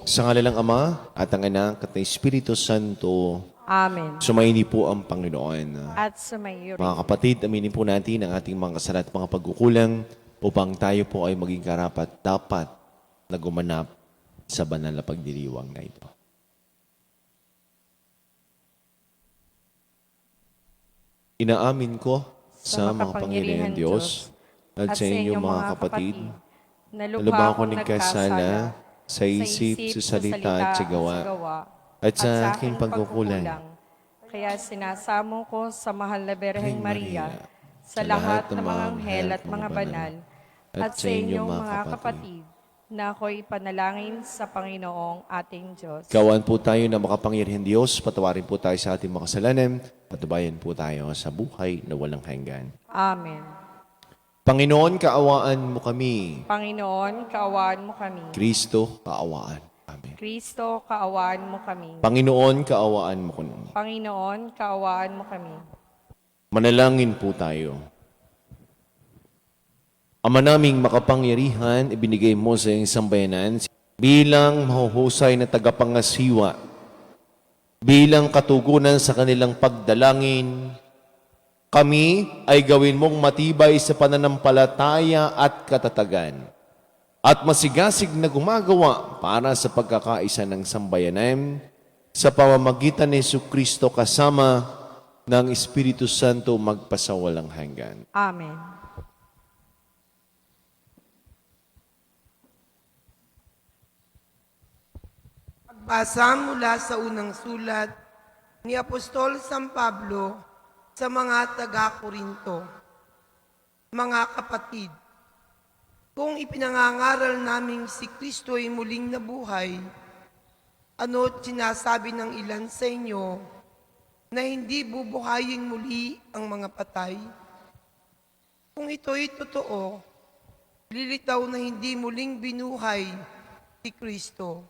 Sa ngala ng Ama at ng Anak at ng Espiritu Santo, Amen. sumaini po ang Panginoon. At sumayo Mga rin. kapatid, aminin po natin ang ating mga kasala at mga pagkukulang upang tayo po ay maging karapat dapat na gumanap sa banal na pagdiriwang na ito. Inaamin ko sa makapangyarihan Diyos at sa inyong mga kapatid na na lubha ko akong nagkasala sa isip, sa salita at sa gawa, at sa aking pagkukulang. Kaya sinasamo ko sa mahal na Berheng Maria, Maria, sa lahat ng mga anghel at mga banal, at sa inyong mga kapatid, na ako'y panalangin sa Panginoong ating Diyos. Kawan po tayo na makapangyarihan Diyos, patawarin po tayo sa ating mga kasalanan, patubayan po tayo sa buhay na walang hanggan. Amen. Panginoon, kaawaan mo kami. Panginoon, kaawaan mo kami. Kristo, kaawaan. Amen. Kristo, kaawaan mo kami. Panginoon, kaawaan mo kami. Panginoon, kaawaan mo kami. Manalangin po tayo. Ama naming makapangyarihan, ibinigay mo sa iyong sambayanan bilang mahuhusay na tagapangasiwa, bilang katugunan sa kanilang pagdalangin. Kami ay gawin mong matibay sa pananampalataya at katatagan at masigasig na gumagawa para sa pagkakaisa ng sambayanan sa pamamagitan ni Jesucristo kasama ng Espiritu Santo magpasawalang hanggan. Amen. Pagbasa mula sa unang sulat ni Apostol San Pablo sa mga taga-Korinto. Mga kapatid, kung ipinangangaral naming si Kristo ay muling nabuhay, ano't sinasabi ng ilan sa inyo na hindi bubuhayin muli ang mga patay? Kung ito'y totoo, lilitaw na hindi muling binuhay si Kristo.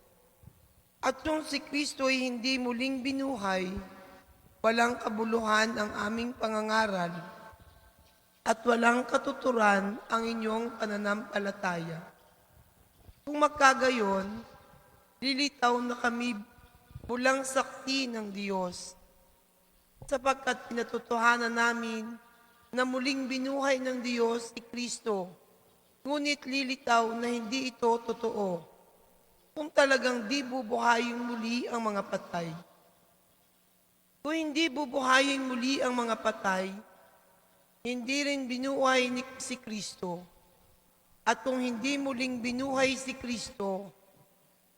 At kung si Kristo ay hindi muling binuhay, walang kabuluhan ang aming pangangaral at walang katuturan ang inyong pananampalataya. Kung magkagayon, lilitaw na kami bulang saksi ng Diyos, sapagkat pinatotohanan namin na muling binuhay ng Diyos si Kristo, ngunit lilitaw na hindi ito totoo kung talagang di bubuhayin muli ang mga patay. Kung hindi bubuhayin muli ang mga patay, hindi rin binuhay ni si Kristo. At kung hindi muling binuhay si Kristo,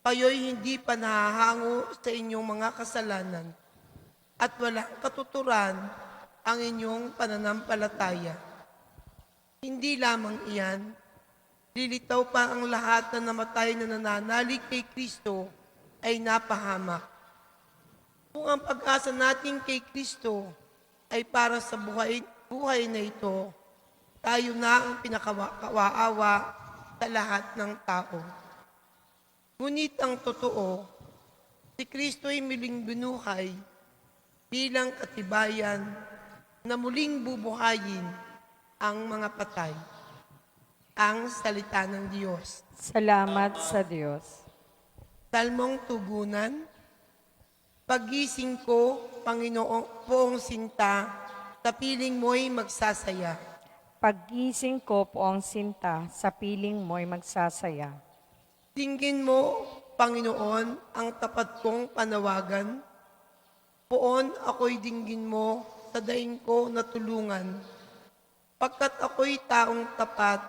kayo'y hindi pa nahahango sa inyong mga kasalanan at walang katuturan ang inyong pananampalataya. Hindi lamang iyan, lilitaw pa ang lahat na namatay na nananalig kay Kristo ay napahamak. Kung ang pag-asa natin kay Kristo ay para sa buhay na ito, tayo na ang pinakawaawa sa lahat ng tao. Ngunit ang totoo, si Kristo ay muling binuhay bilang katibayan na muling bubuhayin ang mga patay. Ang salita ng Diyos. Salamat sa Diyos. Salmong tugunan. Paggising ko, Panginoong Poong Sinta, sa piling mo'y magsasaya. Paggising ko poong sinta, sa piling mo'y magsasaya. Tingin mo, Panginoon, ang tapat kong panawagan. Poon ako'y dinggin mo sa daing ko na tulungan. Pagkat ako'y taong tapat,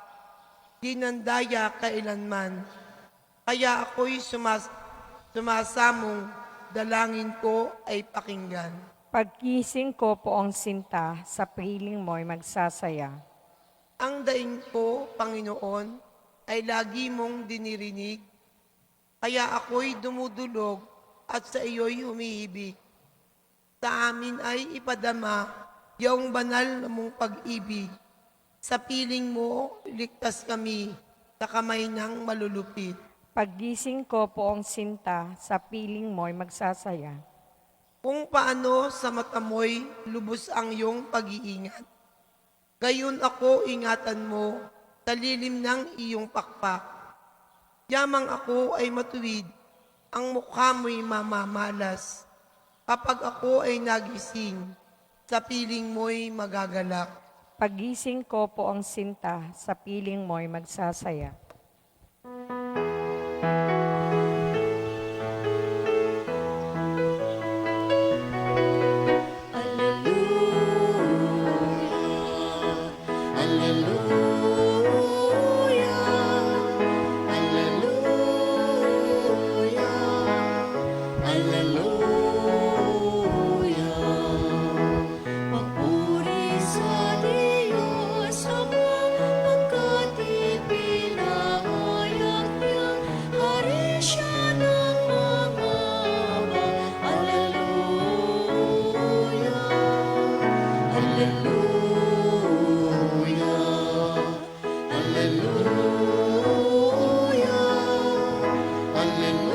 di nandaya kailanman. Kaya ako'y sumasamong, dalangin ko ay pakinggan. Paggising ko poong sinta, sa piling mo'y magsasaya. Ang daing ko, Panginoon, ay lagi mong dinirinig, kaya ako'y dumudulog at sa iyo'y humihibig. Sa amin ay ipadama yung banal na mong pag-ibig. Sa piling mo, ligtas kami sa kamay ng malulupit. Paggising ko poong sinta, sa piling mo'y magsasaya. Kung paano sa mata mo'y lubos ang iyong pag-iingat, gayon ako ingatan mo sa lilim ng iyong pakpak. Yamang ako ay matuwid ang mukha mo'y mamamalas. Kapag ako ay nagising, sa piling mo'y magagalak. Pagising ko po ang sinta, sa piling mo'y magsasaya. Papuri sa Diyos, Ama, pagkat ipinahayag niyang hari siya ng mga ama. Alleluia, Alleluia, Alleluia, Alleluia,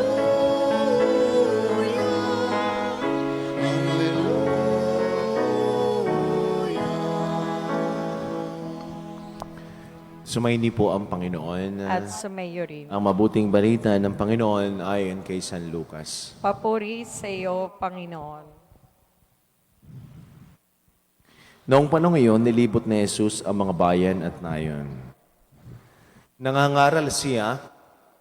Sumaini po ang Panginoon. At sumayo rin. Ang mabuting balita ng Panginoon ayon kay San Lucas. Papuri sa iyo, Panginoon. Noong panahon ngayon, nilibot ni Jesus ang mga bayan at nayon. Nangangaral siya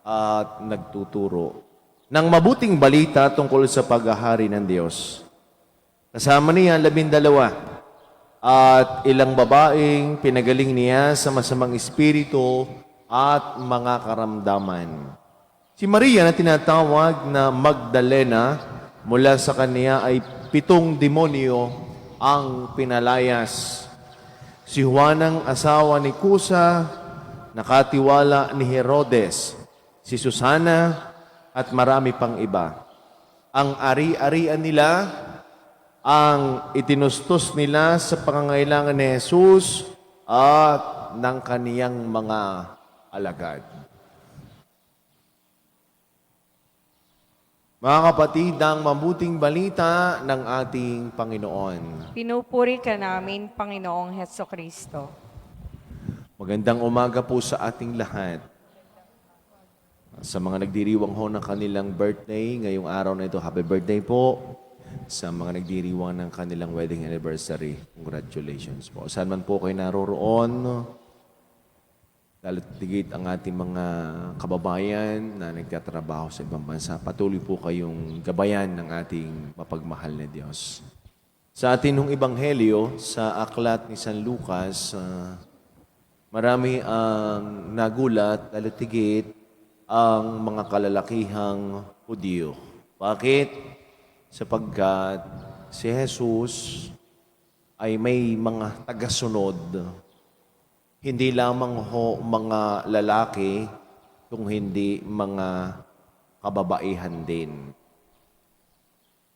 at nagtuturo ng mabuting balita tungkol sa paghahari ng Diyos. Kasama niya 12 at ilang babaeng pinagaling niya sa masamang espiritu at mga karamdaman. Si Maria na tinatawag na Magdalena, mula sa kanya ay 7 demonyo ang pinalayas. Si Juan ang asawa ni Kusa, nakatiwala ni Herodes, si Susana at marami pang iba. Ang ari-arian nila, ang itinustos nila sa pangangailangan ni Jesus at ng kaniyang mga alagad. Mga kapatid, ang mabuting balita ng ating Panginoon. Pinupuri ka namin, Panginoong Heso Kristo. Magandang umaga po sa ating lahat. Sa mga nagdiriwang ho ng kanilang birthday, ngayong araw na ito, happy birthday po. Sa mga nagdiriwang ng kanilang wedding anniversary, congratulations po. Saan man po kayo naroroon, lalo't tigit ang ating mga kababayan na nagtatrabaho sa ibang bansa, patuloy po kayong gabayan ng ating mapagmahal na Diyos. Sa atin hong ebanghelyo, sa aklat ni San Lucas, marami ang nagulat, lalo't tigit ang mga kalalakihang Hudyo. Bakit? Sapagkat si Jesus ay may mga tagasunod. Hindi lamang ho mga lalaki, kung hindi mga kababaihan din.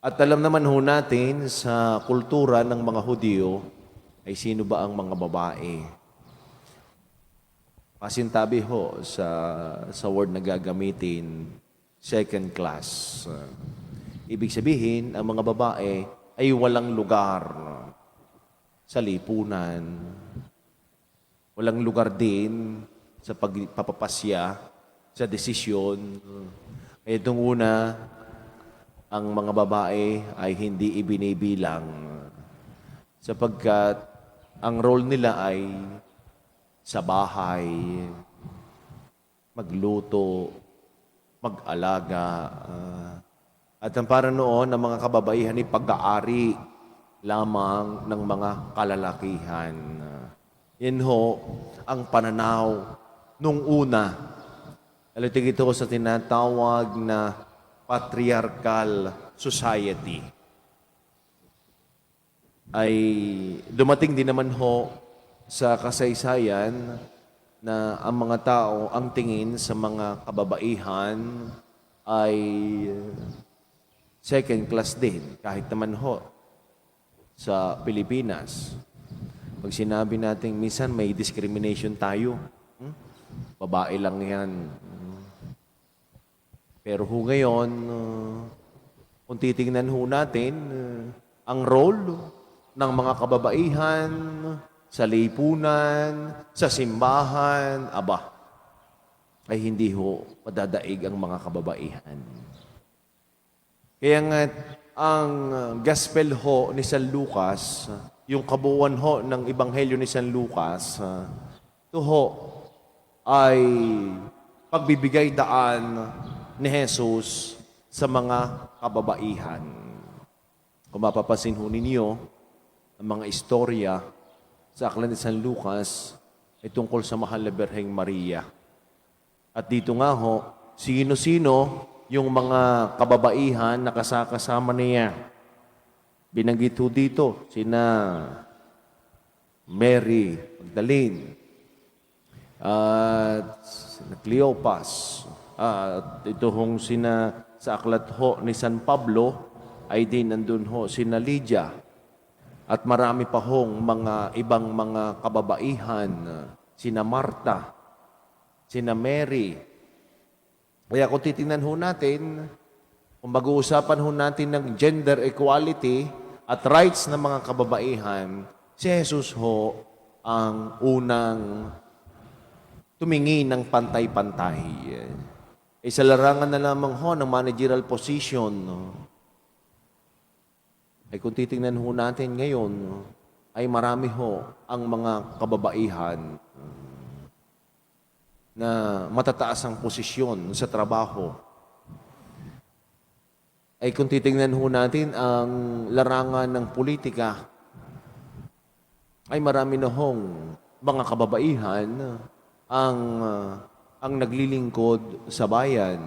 At alam naman ho natin sa kultura ng mga Hudyo ay sino ba ang mga babae. Pasintabi ho sa word na gagamitin, second class. Ibig sabihin, ang mga babae ay walang lugar sa lipunan. Walang lugar din sa pagpapapasya, sa desisyon. Itong una, ang mga babae ay hindi ibinibilang sapagkat ang role nila ay sa bahay, magluto, mag-alaga, at ang para noon ng mga kababaihan ay pag-aari lamang ng mga kalalakihan. Yan ho ang pananaw nung una. Alitig ito sa tinatawag na patriarchal society. Ay dumating din naman ho sa kasaysayan na ang mga tao, ang tingin sa mga kababaihan ay second class din, kahit naman ho sa Pilipinas. Pag sinabi natin, minsan may discrimination tayo. Babae lang yan. Pero ho ngayon, kung titingnan ho natin, ang role ng mga kababaihan sa lipunan, sa simbahan, ay hindi ho madadaig ang mga kababaihan. Kaya nga, ang gospel ho ni San Lucas, yung kabuuan ho ng ebanghelyo ni San Lucas, ito ho ay pagbibigay daan ni Jesus sa mga kababaihan. Kung mapapansin ho ninyo, ang mga istorya sa aklat ni San Lucas ay tungkol sa mahal na Birheng Maria. At dito nga ho, sino-sino yung mga kababaihan na kasama niya. Binanggit ho dito, sina Mary Magdalene, at sina Cleopas, at ito hong sa aklat ho ni San Pablo, ay din nandun ho sina Lydia, at marami pa hong mga ibang mga kababaihan, sina Marta, sina Mary. Kaya kung titingnan ho natin, kung mag-uusapan ho natin ng gender equality at rights ng mga kababaihan, si Jesus ho ang unang tumingin ng pantay-pantay. Sa larangan na lamang ho ng managerial position, ay kung titingnan ho natin ngayon, ay marami ho ang mga kababaihan na matataas ang posisyon sa trabaho. Ay kung titingnan ho natin ang larangan ng politika, ay marami na hong mga kababaihan ang naglilingkod sa bayan.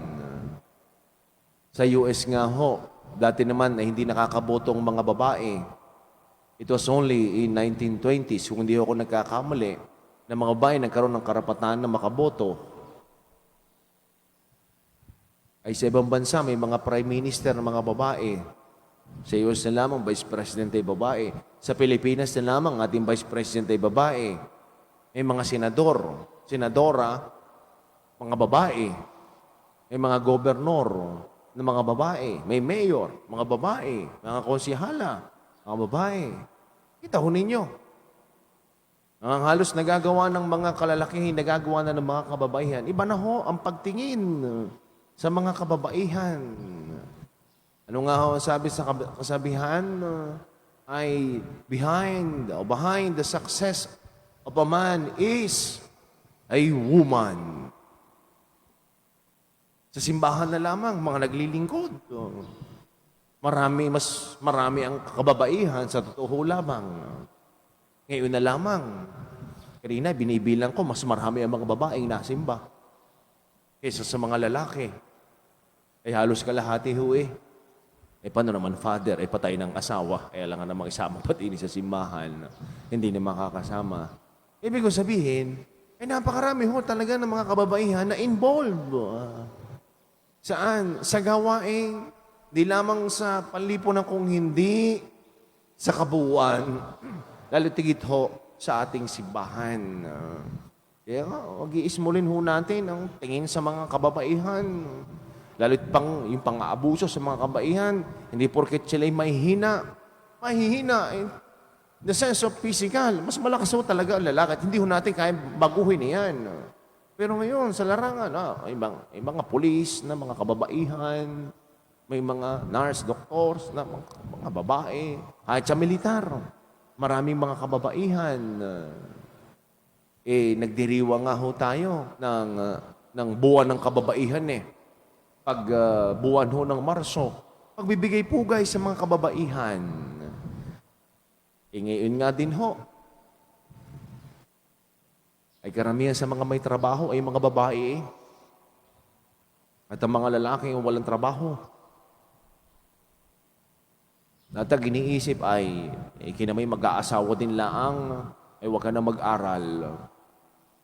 Sa US nga ho, dati naman ay hindi nakakaboto ang mga babae. It was only in 1920s, kung hindi ako nagkakamali, na mga babae nagkaroon ng karapatan na makaboto. Ay sa ibang bansa, may mga prime minister na mga babae. Sa US na lamang, vice president ay babae. Sa Pilipinas na lamang, ating vice president ay babae. May mga senador, senadora, mga babae. May mga gobernur na mga babae. May mayor, mga babae. Mga konsihala, mga babae. Kita ho ninyo. Ang halos nagagawa ng mga kalalakihin, nagagawa na ng mga kababaihan. Iba na ho ang pagtingin sa mga kababaihan. Ano nga ho ang sabi sa kasabihan? Ay behind the success of a man is a woman. Sa simbahan na lamang, mga naglilingkod. Mas marami ang kababaihan sa totoo lamang. Ngayon na lamang, kanina binibilang ko, mas marami ang mga babaeng nasimba kaysa sa mga lalaki. Ay halos kalahati ho eh. Paano naman father, patay ng asawa, kaya lang namang isama pati sa simbahan, hindi na makakasama. Ibig ko sabihin, napakarami ho talaga ng mga kababaihan na involved. Saan? Sa gawain, di lamang sa panlipunan kung hindi sa kabuuan, lalo tigit ho sa ating simbahan. Kaya nga, mag-iismulin ho natin ang tingin sa mga kababaihan. Lalo yung pang-aabuso sa mga kabaihan, hindi porket sila'y mahihina in the sense of physical. Mas malakas ho talaga ang lalaki at hindi ho natin kaya baguhin yan. Pero ngayon, sa larangan, may mga polis na mga kababaihan, may mga nurse, doctors na mga babae, kahit sa militar, maraming mga kababaihan. Nagdiriwa nga ho tayo ng buwan ng kababaihan Pag buwan ho ng Marso, pagbibigay pugay sa mga kababaihan. Ngayon nga din ho, ay karamihan sa mga may trabaho ay mga babae. At ang mga lalaki ay walang trabaho. Natag iniisip ay, kinamay mag-aasawa din laang, ay huwag ka na mag-aral.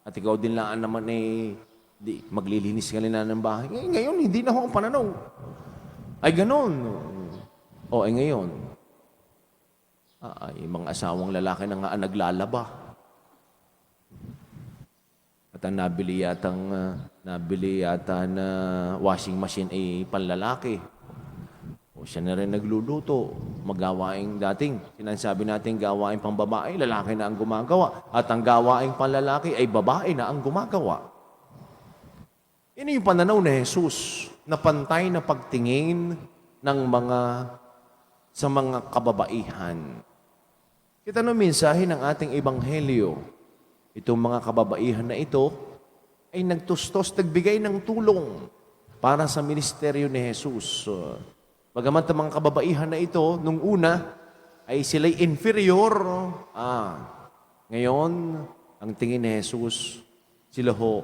At ikaw din laang naman maglilinis ka nila ng bahay. Ngayon, hindi na ho ang pananaw. Ay ganon. Ay ngayon, ay mga asawang lalaki na nga naglalaba. At ang nabili yata na washing machine ay panlalaki. O siya na rin nagluluto. Magawaing dating, sinasabi natin gawaing pang babae, lalaki na ang gumagawa. At ang gawaing panlalaki ay babae na ang gumagawa. Yan yung pananaw ni Jesus na pantay na pagtingin ng sa mga kababaihan. Kita no mensahe ng ating ebanghelyo. Itong mga kababaihan na ito ay nagtustos, nagbigay ng tulong para sa ministeryo ni Jesus. Bagamat ang mga kababaihan na ito, nung una, ay sila'y inferior. Ngayon, ang tingin ni Jesus, sila ho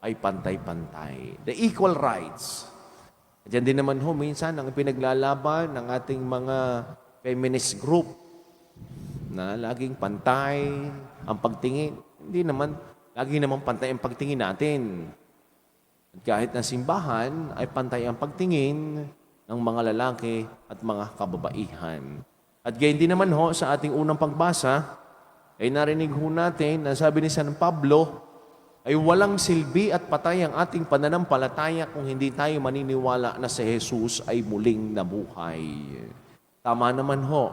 ay pantay-pantay. The equal rights. Diyan din naman ho, minsan, ang pinaglalaban ng ating mga feminist group na laging pantay ang pagtingin. Hindi naman, lagi naman pantay ang pagtingin natin. At kahit na simbahan, ay pantay ang pagtingin ng mga lalaki at mga kababaihan. At gayon din naman ho, sa ating unang pagbasa, ay narinig ho natin na sabi ni San Pablo, ay walang silbi at patay ang ating pananampalataya kung hindi tayo maniniwala na si Jesus ay muling nabuhay. Tama naman ho.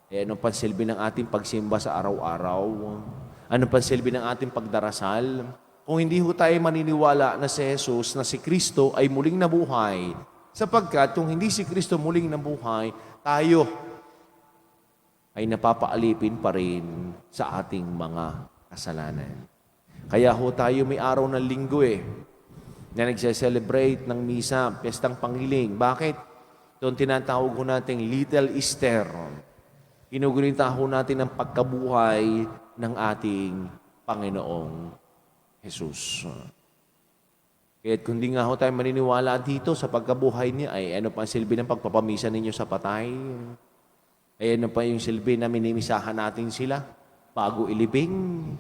Ano pa silbi ng ating pagsimba sa araw-araw? Ano pa silbi ng ating pagdarasal? Kung hindi ho tayo maniniwala na si Jesus, na si Kristo ay muling nabuhay, sapagkat kung hindi si Kristo muling nabuhay, tayo ay napapaalipin pa rin sa ating mga kasalanan. Kaya ho tayo may araw ng linggo na nagse-celebrate ng misa, piyestang panghiling. Bakit? Doon tinatawag ho natin Little Easter. Inugunita ho natin ang pagkabuhay ng ating Panginoong Jesus. Kaya kung di nga ho tayo maniniwala dito sa pagkabuhay niya, ay ano pa ang silbi ng pagpapamisa ninyo sa patay? Ay ano pa yung silbi na minimisahan natin sila bago ilibing?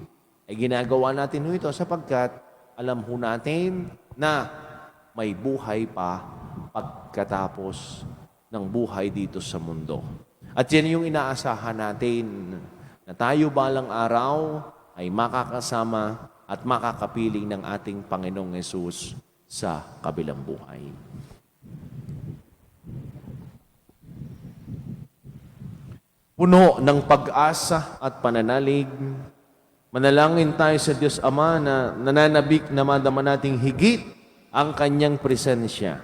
Ay ginagawa natin ho ito sapagkat alam ho natin na may buhay pa pagkatapos ng buhay dito sa mundo. At yan yung inaasahan natin na tayo balang araw ay makakasama at makakapiling ng ating Panginoong Yesus sa kabilang buhay. Puno ng pag-asa at pananalig, manalangin tayo sa Diyos Ama na nananabik na madama nating higit ang Kanyang presensya.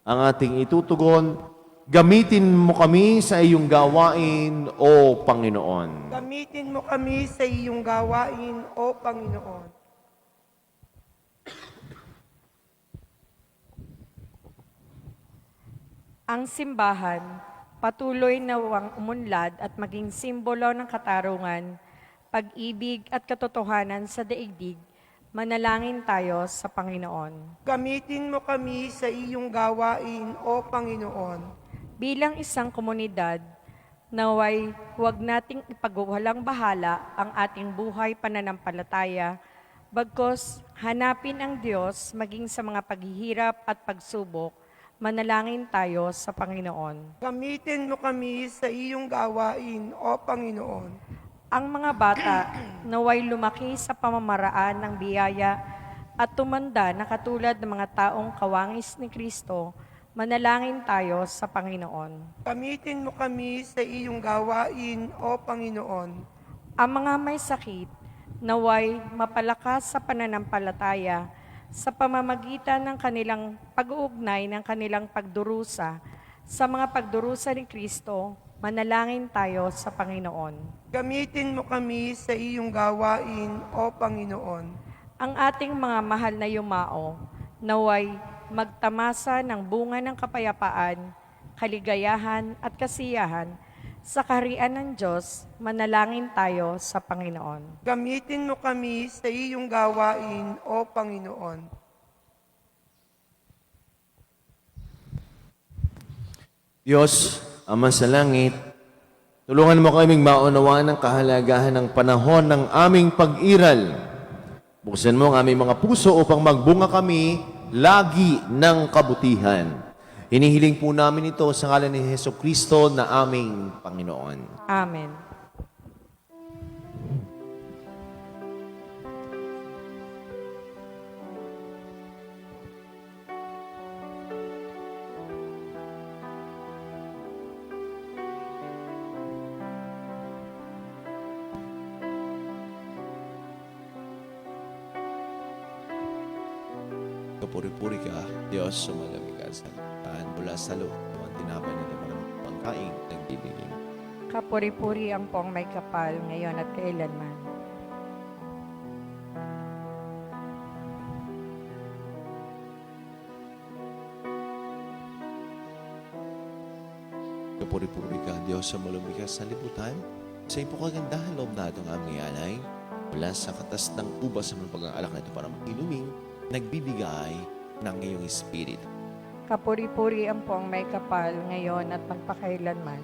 Ang ating itutugon, gamitin mo kami sa iyong gawain, O Panginoon. Gamitin mo kami sa iyong gawain, O Panginoon. Ang simbahan, patuloy na umunlad at maging simbolo ng katarungan, pag-ibig at katotohanan sa daigdig, manalangin tayo sa Panginoon. Gamitin mo kami sa iyong gawain, O Panginoon. Bilang isang komunidad, naway huwag nating ipagwawalang bahala ang ating buhay pananampalataya, bagkus hanapin ang Diyos maging sa mga paghihirap at pagsubok, manalangin tayo sa Panginoon. Gamitin mo kami sa iyong gawain, O Panginoon. Ang mga bata naway lumaki sa pamamaraan ng biyaya at tumanda na katulad ng mga taong kawangis ni Kristo, manalangin tayo sa Panginoon. Gamitin mo kami sa iyong gawain, O Panginoon. Ang mga may sakit, naway mapalakas sa pananampalataya sa pamamagitan ng kanilang pag-uugnay ng kanilang pagdurusa sa mga pagdurusa ni Kristo, manalangin tayo sa Panginoon. Gamitin mo kami sa iyong gawain, O Panginoon. Ang ating mga mahal na yumao, naway magtamasa ng bunga ng kapayapaan, kaligayahan at kasiyahan sa kaharian ng Diyos, manalangin tayo sa Panginoon. Gamitin mo kami sa iyong gawain, O Panginoon. Diyos, Ama sa langit, tulungan mo kaming maunawaan ang kahalagahan ng panahon ng aming pag-iral. Buksan mo ang aming mga puso upang magbunga kami lagi ng kabutihan. Hinihiling po namin ito sa ngalan ni Jesucristo na aming Panginoon. Amen. Kapuri-puri ka, Diyos, sumalamig ka sa tahan mula sa loob. tinapay na ito para pangkain nagbibigay. Kapuri-puri ang pong may kapal, ngayon at kailanman. Kapuri-puri ka, Diyos, sa malumikas sa liputan. Sa ipo kagandahan loob na itong aming anay. Mula sa katas ng ubas sa mga pag-aalak na ito para mag-inuming, nagbibigay ng iyong espiritu. Kapuri-puri ang pong may kapal, ngayon at magpakailanman.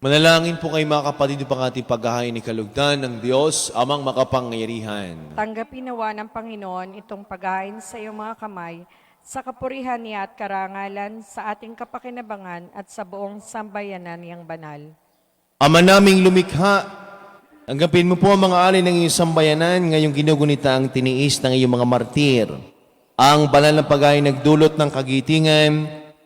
Manalangin po kayo mga kapatid upang ating paghahain ni kalugdan ng Diyos, amang makapangyarihan. Tanggapin nawa ng Panginoon itong paghain sa iyong mga kamay, sa kapurihan niya at karangalan, sa ating kapakinabangan at sa buong sambayanan niyang banal. Ama naming lumikha, tanggapin mo po ang mga alay ng iyong sambayanan, ngayong ginugunita ang tiniis ng iyong mga martir. Ang banal na paghain nagdulot ng kagitingan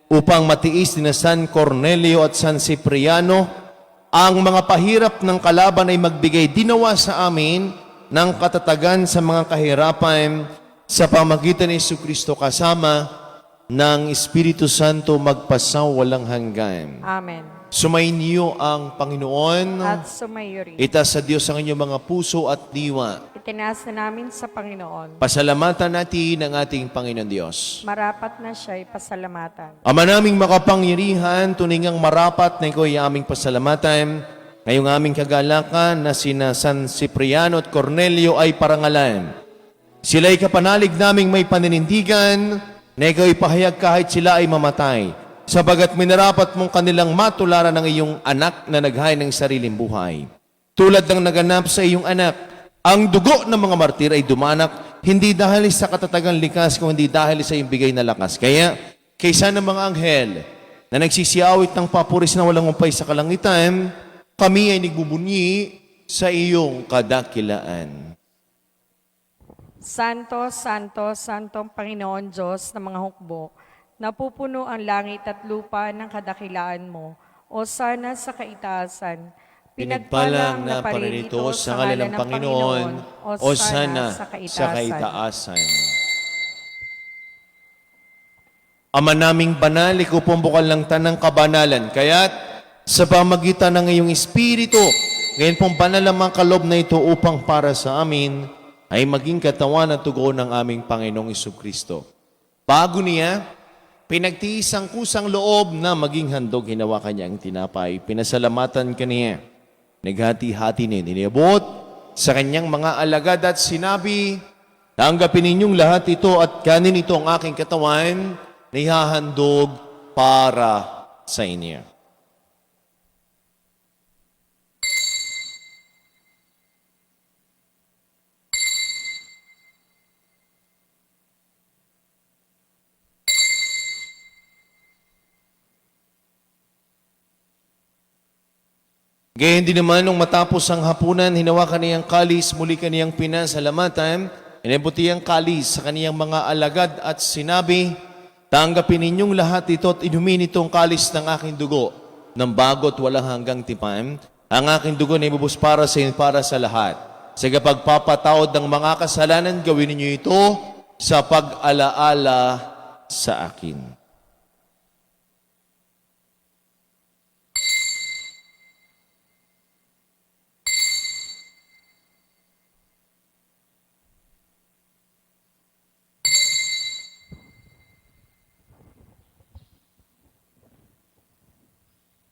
upang matiis ni San Cornelio at San Cipriano. Ang mga pahirap ng kalaban ay magbigay dinawa sa amin ng katatagan sa mga kahirapan sa pamagitan ni Jesucristo kasama ng Espiritu Santo magpasaw walang hanggan. Amen. Sumainyo ang Panginoon. At sumayo rin. Itaas sa Diyos ang inyong mga puso at diwa. Itinaas na namin sa Panginoon. Pasalamatan natin ang ating Panginoon Diyos. Marapat na siya'y pasalamatan. Ama naming makapangyarihan, tuningang marapat na ikaw ay aming pasalamatan. Ngayong aming kagalakan na sina San Cipriano at Cornelio ay parangalan. Sila'y kapanalig naming may paninindigan na ikaw ay pahayag kahit sila ay mamatay. Sabagat minarapat mong kanilang matularan ng iyong anak na naghay ng sariling buhay. Tulad ng naganap sa iyong anak, ang dugo ng mga martir ay dumanak, hindi dahil sa katatagang likas, kundi dahil sa iyong bigay na lakas. Kaya, kaysa ng mga anghel na nagsisiawit ng papuris na walang umpay sa kalangitan, kami ay nagbubunyi sa iyong kadakilaan. Santo, Santo, Santong Panginoon Diyos ng mga hukbo, napupuno ang langit at lupa ng kadakilaan mo, o sana sa kaitaasan. Pinagpalang na paririto sa ngalan ng Panginoon, o sana sa kaitaasan. Ama naming banal, ikaw pong bukal ng tanang kabanalan, kaya't sa pamagitan ng iyong Espiritu, ngayon pong banal ang mga kalob na ito upang para sa amin ay maging katawan at tugon ng aming Panginoong Jesucristo. Bago niya, pinagtiis ang kusang loob na maging handog, hinawa kanya ang tinapay. Pinasalamatan kaniya. Naghati-hati niya, niniabot sa kanyang mga alagad at sinabi, tanggapin ninyong lahat ito at kanin ito ang aking katawan na ihahandog para sa inyo. Gayon din naman, nung matapos ang hapunan, hinawakan niyang kalis, muli kaniyang pinasalamatan, inabuti ang kalis sa kaniyang mga alagad at sinabi, tanggapin ninyong lahat ito at inumin itong kalis ng aking dugo, ng bago't walang hanggang tipan. Ang aking dugo na ibubus para sa inyo, para sa lahat. Sa pagpapatawad ng mga kasalanan, gawin ninyo ito sa pag-alaala sa akin.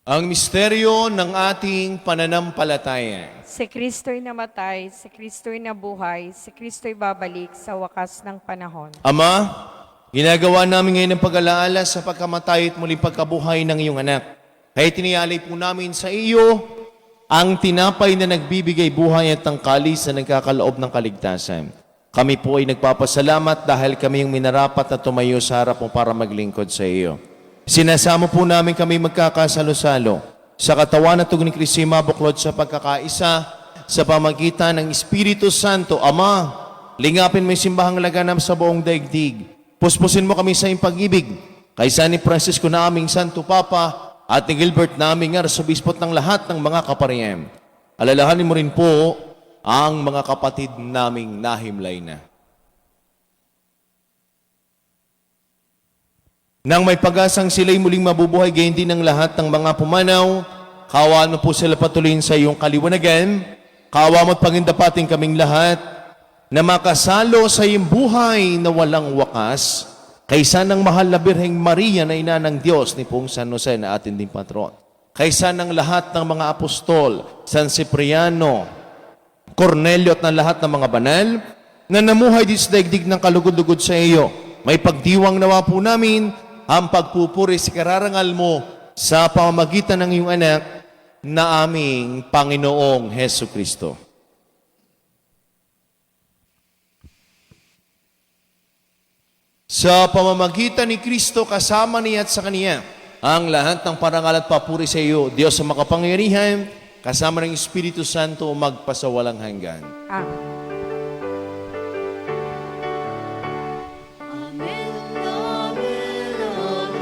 Ang misteryo ng ating pananampalataya. Si Kristo'y namatay, si Kristo'y nabuhay, si Kristo'y babalik sa wakas ng panahon. Ama, ginagawa namin ngayon ang pag-alaala sa pagkamatay at muling pagkabuhay ng iyong anak. Kaya tiniyalay po namin sa iyo ang tinapay na nagbibigay buhay at ang kalis na nagkakaloob ng kaligtasan. Kami po ay nagpapasalamat dahil kami yung minarapat na tumayo sa harap mo para maglingkod sa iyo. Sinasamo po namin kami magkakasalo-salo sa katawan at tugong ni Kristo mabuklod sa pagkakaisa sa pamagitan ng Espiritu Santo. Ama, lingapin mo yung simbahang laganap sa buong daigdig. Puspusin mo kami sa iyong pag-ibig. Kaysa ni Francisco na aming Santo Papa at ni Gilbert na aming Arsobispot ng lahat ng mga kaparian. Alalahanin mo rin po ang mga kapatid naming nahimlay na. Nang may pag-asang sila'y muling mabubuhay, gayon din ang lahat ng mga pumanaw, kaawaan mo po sila patuloyin sa iyong kaliwanagan, kaawaan mo at pagindapating kaming lahat, na makasalo sa iyong buhay na walang wakas, kaysa ng mahal na Birheng Maria na ina ng Diyos ni Pong San Jose na atin din patron. Kaysa ng lahat ng mga apostol, San Cipriano, Cornelio at ng lahat ng mga banal, na namuhay din sa daigdig ng kalugod-lugod sa iyo. May pagdiwang nawa po namin ang pagpupuri sa kararangal mo sa pamamagitan ng iyong anak na aming Panginoong Heso Kristo. Sa pamamagitan ni Kristo, kasama niya at sa Kaniya, ang lahat ng parangal at papuri sa iyo, Diyos sa makapangyarihan, kasama ng Espiritu Santo, magpasawalang hanggan. Amen. Amen, amen, amen.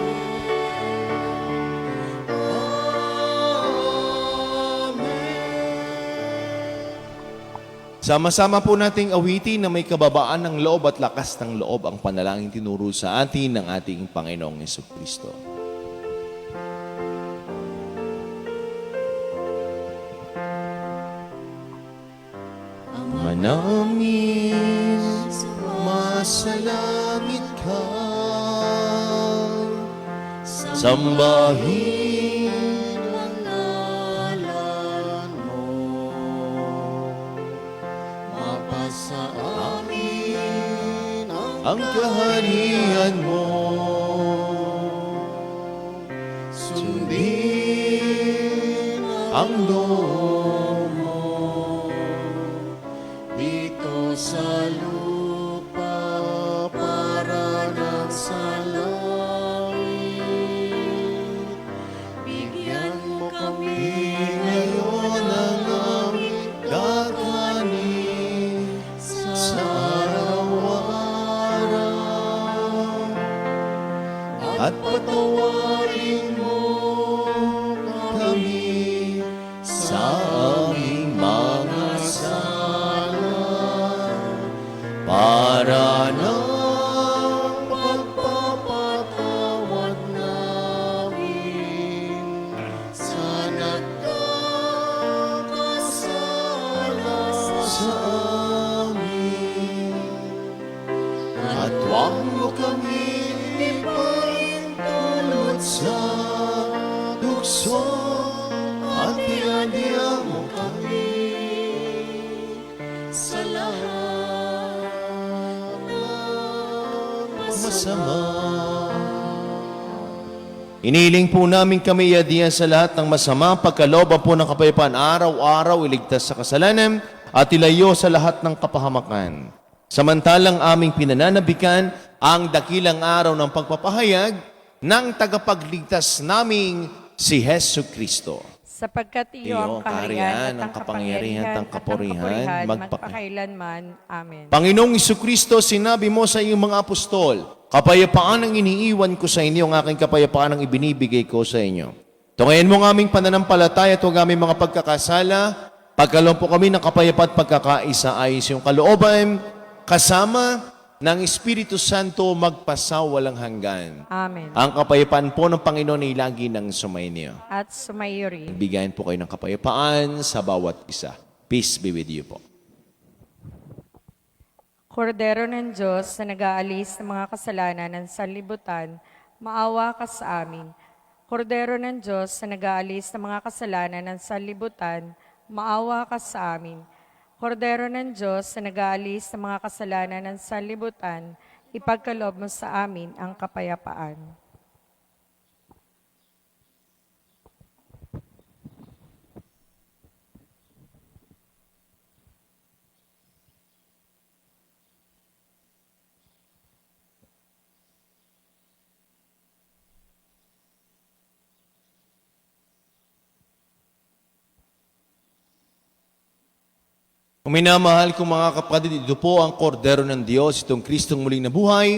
Sama-sama po nating awitin na may kababaan ng loob at lakas ng loob ang panalangin tinuro sa atin ng ating Panginoong Jesucristo. Ama namin, masalangit ka, sambahin ang ngalan mo, mapasa amin ang kaharian mo. Sundin ang loob mo dito sa lupa para ng sa langit. Bigyan mo kami ngayon ang aming kakanin sa araw-araw at patawarin mo kami sa aming mga sala para ng pagpapatawad namin sa nagkakasala sa amin at huwag mo kami ipahintulot sa tukso at iadya mo kami sa lahat ng masama. Iniling po namin kami iadya sa lahat ng masama, pagkalooban po ng kapayapaan, araw-araw iligtas sa kasalanan at ilayo sa lahat ng kapahamakan. Samantalang aming pinananabikan ang dakilang araw ng pagpapahayag ng tagapagligtas naming si Hesu Kristo. Sapagkat iyo ang kaharian at ang kapangyarihan at ang kapurihan, magpaka- magpakailanman. Amen. Panginoong Isukristo, sinabi mo sa iyong mga apostol, kapayapaan ang iniiwan ko sa inyo, ang aking kapayapaan ang ibinibigay ko sa inyo. Tungayin mo ang aming pananampalataya at huwag aming mga pagkakasala, pagkaloob po kami ng kapayapaan at pagkakaisa ayos yung kalooban, kasama ng Espiritu Santo magpasawalang hanggan. Amen. Ang kapayapaan po ng Panginoon ay lagi ng sumainyo. At sumayuri. Bigyan po kayo ng kapayapaan sa bawat isa. Peace be with you po. Kordero ng Diyos na nag-aalis ng mga kasalanan ng sanlibutan, maawa ka sa amin. Kordero ng Diyos na nag-aalis ng mga kasalanan ng sanlibutan, maawa ka sa amin. Kordero ng Diyos na nag-aalis ng mga kasalanan ng sanlibutan, ipagkaloob mo sa amin ang kapayapaan. Kung minamahal kong mga kapatid, ito po ang kordero ng Diyos, itong Kristong muling nabuhay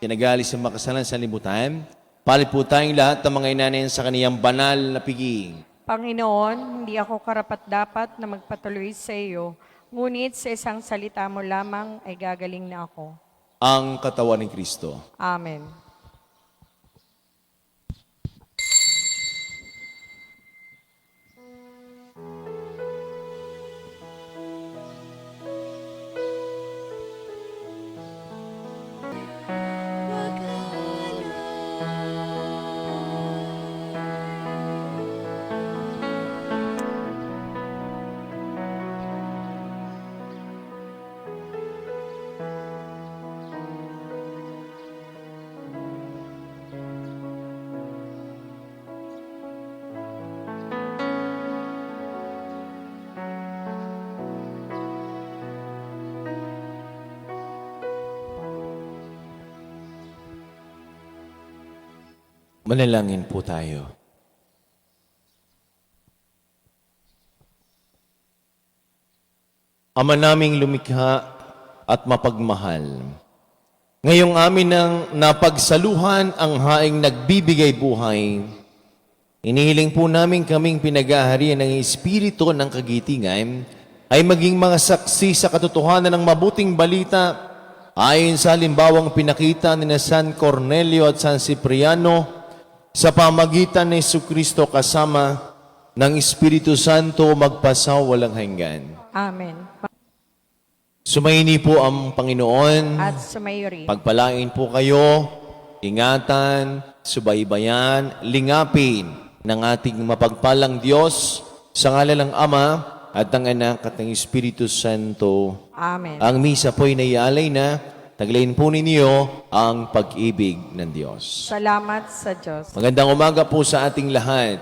tinagali sa makasalan sa libutan, palit po tayong lahat ng mga inanin sa kaniyang banal na piging. Panginoon, hindi ako karapat-dapat na magpatuloy sa iyo, ngunit sa isang salita mo lamang ay gagaling na ako. Ang katawan ni Kristo. Amen. Manalangin po tayo. Ama naming lumikha at mapagmahal, ngayong amin nang napagsaluhan ang haing nagbibigay buhay, inihiling po namin kaming pinag-aharian ng Espiritu ng kagitingan ay maging mga saksi sa katotohanan ng mabuting balita ayon sa halimbawang pinakita ni na San Cornelio at San Cipriano sa pamagitan ni Jesucristo kasama ng Espiritu Santo magpasawalang hanggan. Amen. Sumaini po ang Panginoon. At sumayo rin. Pagpalain po kayo, ingatan, subaybayan, lingapin ng ating mapagpalang Diyos sa ngalan ng Ama at ng Anak at ng Espiritu Santo. Amen. Ang misa po'y naialay na. Taglayin po ninyo ang pag-ibig ng Diyos. Salamat sa Diyos. Magandang umaga po sa ating lahat.